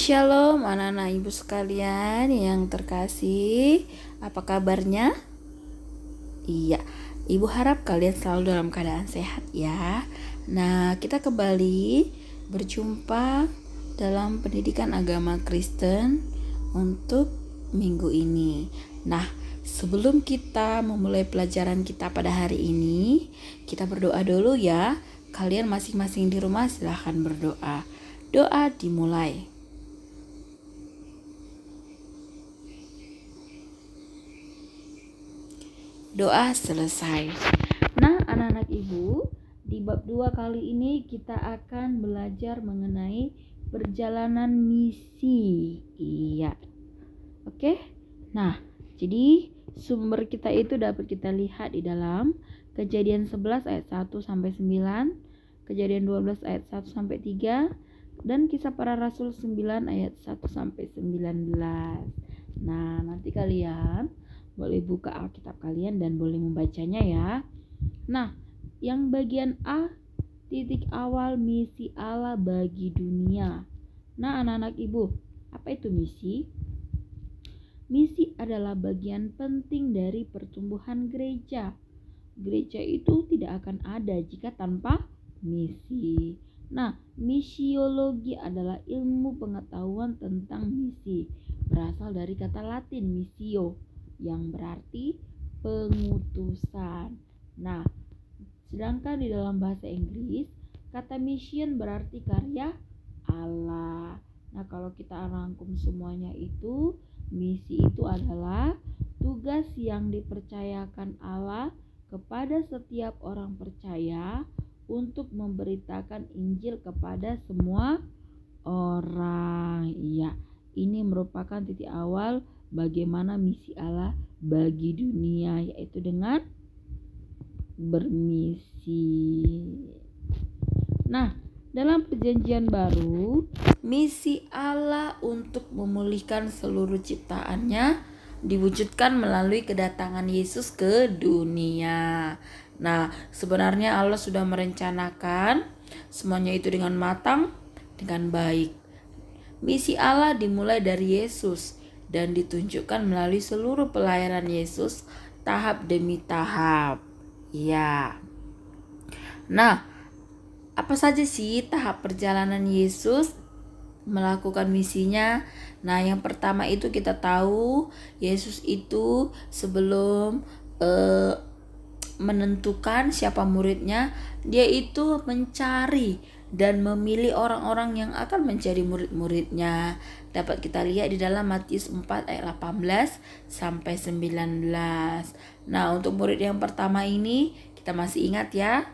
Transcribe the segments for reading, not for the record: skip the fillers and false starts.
Shalom anak-anak ibu sekalian yang terkasih. Apa kabarnya? Iya, ibu harap kalian selalu dalam keadaan sehat ya. Nah, kita kembali berjumpa dalam pendidikan agama Kristen untuk minggu ini. Nah, sebelum kita memulai pelajaran kita pada hari ini, kita berdoa dulu ya. Kalian masing-masing di rumah silahkan berdoa. Doa dimulai. Doa selesai. Nah, anak-anak ibu, di bab 2 kali ini kita akan belajar mengenai perjalanan misi. Iya. Oke? Nah, jadi sumber kita itu dapat kita lihat di dalam Kejadian 11 ayat 1 sampai 9, Kejadian 12 ayat 1 sampai 3, dan Kisah Para Rasul 9 ayat 1 sampai 19. Nah, nanti kalian boleh buka Alkitab kalian dan boleh membacanya ya. Nah, yang bagian A, titik awal misi Allah bagi dunia. Nah, anak-anak ibu, apa itu misi? Misi adalah bagian penting dari pertumbuhan gereja. Gereja itu tidak akan ada jika tanpa misi. Nah, misiologi adalah ilmu pengetahuan tentang misi. Berasal dari kata Latin missio, yang berarti pengutusan. Nah, sedangkan di dalam bahasa Inggris, kata mission berarti karya Allah. Nah, kalau kita rangkum semuanya itu, misi itu adalah tugas yang dipercayakan Allah kepada setiap orang percaya untuk memberitakan Injil kepada semua orang. Iya, ini merupakan titik awal bagaimana misi Allah bagi dunia, yaitu dengan bermisi. Nah, dalam perjanjian baru, misi Allah untuk memulihkan seluruh ciptaannya diwujudkan melalui kedatangan Yesus ke dunia. Nah, sebenarnya Allah sudah merencanakan semuanya itu dengan matang, dengan baik. Misi Allah dimulai dari Yesus dan ditunjukkan melalui seluruh pelayanan Yesus tahap demi tahap. Ya. Nah, apa saja sih tahap perjalanan Yesus melakukan misinya? Nah, yang pertama itu kita tahu Yesus itu sebelum menentukan siapa muridnya, dia itu mencari dan memilih orang-orang yang akan menjadi murid-muridnya. Dapat kita lihat di dalam Matius 4 ayat 18 sampai 19. Nah, untuk murid yang pertama ini kita masih ingat ya,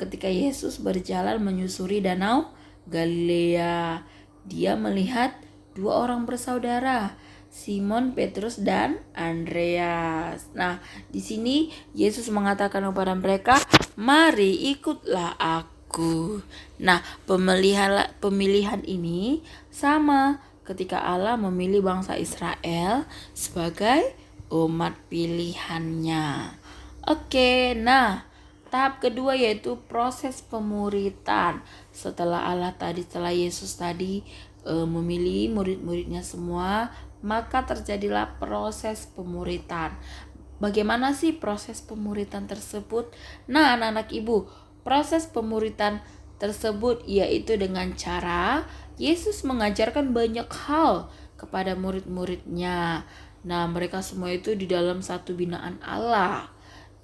ketika Yesus berjalan menyusuri danau Galilea, dia melihat dua orang bersaudara, Simon Petrus dan Andreas. Nah, di sini Yesus mengatakan kepada mereka, "Mari ikutlah aku." Nah, pemilihan ini sama ketika Allah memilih bangsa Israel sebagai umat pilihannya. Oke, nah tahap kedua yaitu proses pemuritan. Setelah Yesus tadi memilih murid-muridnya semua, maka terjadilah proses pemuritan. Bagaimana sih proses pemuritan tersebut? Nah, anak-anak ibu, proses pemuritan tersebut yaitu dengan cara Yesus mengajarkan banyak hal kepada murid-muridnya. Nah, mereka semua itu di dalam satu binaan Allah,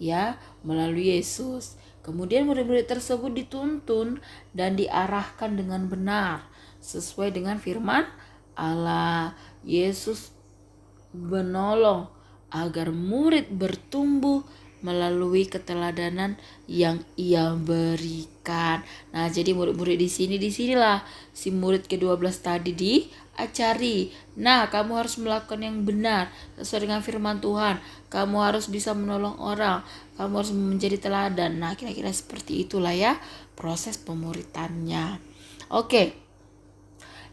ya, melalui Yesus. Kemudian murid-murid tersebut dituntun dan diarahkan dengan benar sesuai dengan firman Allah. Yesus menolong agar murid bertumbuh melalui keteladanan yang ia berikan. Nah, jadi murid-murid disinilah si murid ke-12 tadi diajari. Nah, kamu harus melakukan yang benar sesuai dengan firman Tuhan. Kamu harus bisa menolong orang. Kamu harus menjadi teladan. Nah, kira-kira seperti itulah ya proses pemuritannya. Oke.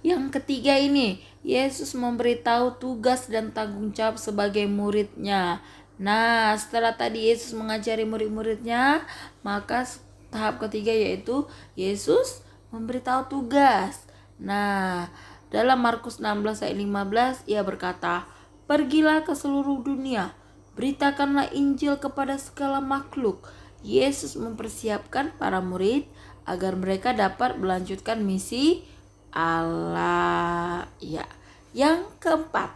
Yang ketiga ini, Yesus memberitahu tugas dan tanggung jawab sebagai muridnya. Nah, setelah tadi Yesus mengajari murid-muridnya, maka tahap ketiga yaitu Yesus memberitahu tugas. Nah, Dalam Markus 16 ayat 15 ia berkata, "Pergilah ke seluruh dunia, beritakanlah Injil kepada segala makhluk." Yesus mempersiapkan para murid agar mereka dapat melanjutkan misi Allah. Ya. Yang keempat,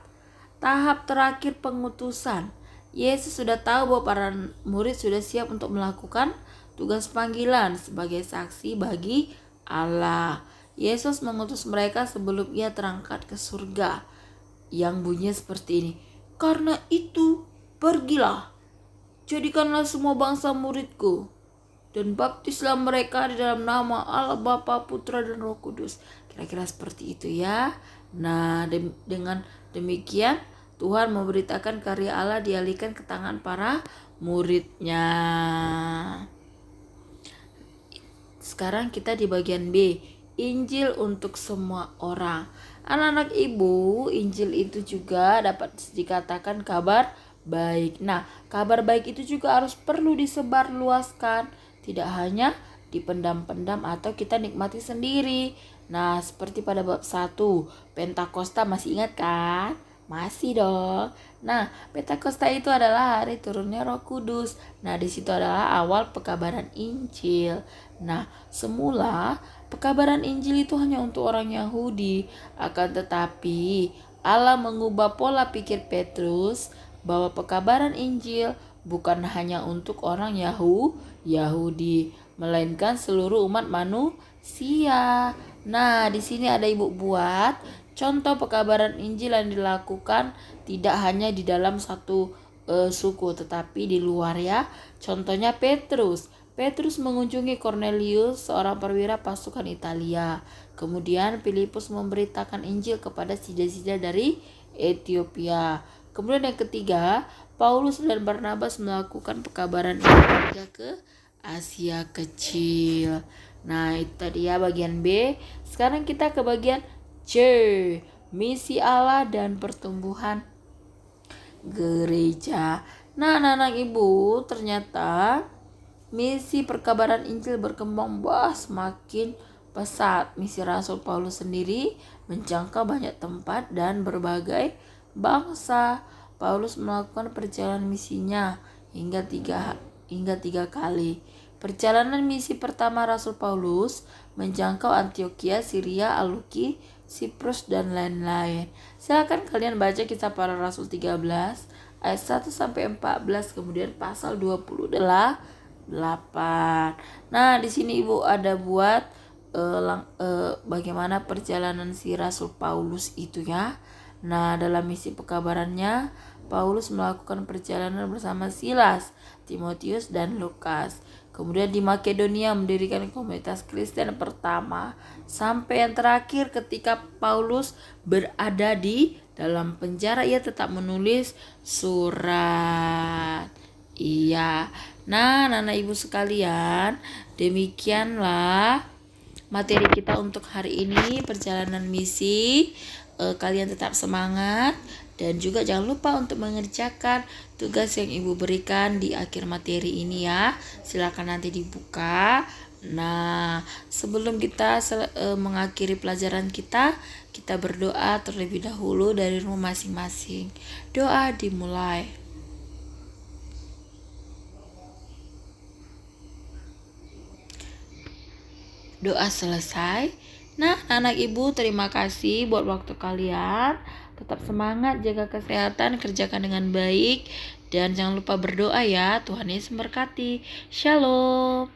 tahap terakhir pengutusan. Yesus sudah tahu bahwa para murid sudah siap untuk melakukan tugas panggilan sebagai saksi bagi Allah. Yesus mengutus mereka sebelum ia terangkat ke surga, yang bunyinya seperti ini. "Karena itu, pergilah, jadikanlah semua bangsa muridku, dan baptislah mereka di dalam nama Allah Bapa, Putra, dan Roh Kudus." Kira-kira seperti itu ya. Nah, dengan demikian Tuhan memberitakan karya Allah dialihkan ke tangan para muridnya. Sekarang kita di bagian B, Injil untuk semua orang. Anak-anak ibu, Injil itu juga dapat dikatakan kabar baik. Nah, kabar baik itu juga harus perlu disebarluaskan, tidak hanya dipendam-pendam atau kita nikmati sendiri. Nah, seperti pada bab 1, Pentakosta, masih ingat kan? Masih dong. Nah, Pentakosta itu adalah hari turunnya Roh Kudus. Nah, di situ adalah awal pekabaran Injil. Nah, semula pekabaran Injil itu hanya untuk orang Yahudi. Akan tetapi Allah mengubah pola pikir Petrus bahwa pekabaran Injil bukan hanya untuk orang Yahudi, melainkan seluruh umat manusia. Nah, di sini ada ibu buat contoh pekabaran Injil yang dilakukan tidak hanya di dalam satu suku, tetapi di luar ya. Contohnya Petrus mengunjungi Cornelius, seorang perwira pasukan Italia. Kemudian Filipus memberitakan Injil kepada sida-sida dari Ethiopia. Kemudian yang ketiga, Paulus dan Barnabas melakukan pekabaran Injil ke Asia Kecil. Nah, itu tadi ya bagian B. Sekarang kita ke bagian C, misi Allah dan pertumbuhan gereja. Nah, anak-anak ibu, ternyata misi perkabaran Injil berkembang semakin pesat. Misi Rasul Paulus sendiri menjangkau banyak tempat dan berbagai bangsa. Paulus melakukan perjalanan misinya hingga tiga kali. Perjalanan misi pertama Rasul Paulus menjangkau Antioquia, Syria, Aluki, Siprus, dan lain-lain. Silakan kalian baca Kisah Para Rasul 13 ayat 1 sampai 14, kemudian pasal 28. Nah, di sini Ibu ada buat bagaimana perjalanan si Rasul Paulus itu ya. Nah, dalam misi pekabarannya, Paulus melakukan perjalanan bersama Silas, Timotius, dan Lukas. Kemudian di Makedonia mendirikan komunitas Kristen pertama. Sampai yang terakhir ketika Paulus berada di dalam penjara, ia tetap menulis surat. Iya. Nah, anak ibu sekalian, demikianlah materi kita untuk hari ini, perjalanan misi. Kalian tetap semangat dan juga jangan lupa untuk mengerjakan tugas yang ibu berikan di akhir materi ini ya. Silakan nanti dibuka. Nah, sebelum kita mengakhiri pelajaran kita berdoa terlebih dahulu dari rumah masing-masing. Doa dimulai. Doa selesai. Nah, anak ibu, terima kasih buat waktu kalian. Tetap semangat, jaga kesehatan, kerjakan dengan baik, dan jangan lupa berdoa ya. Tuhan Yesus memberkati. Shalom.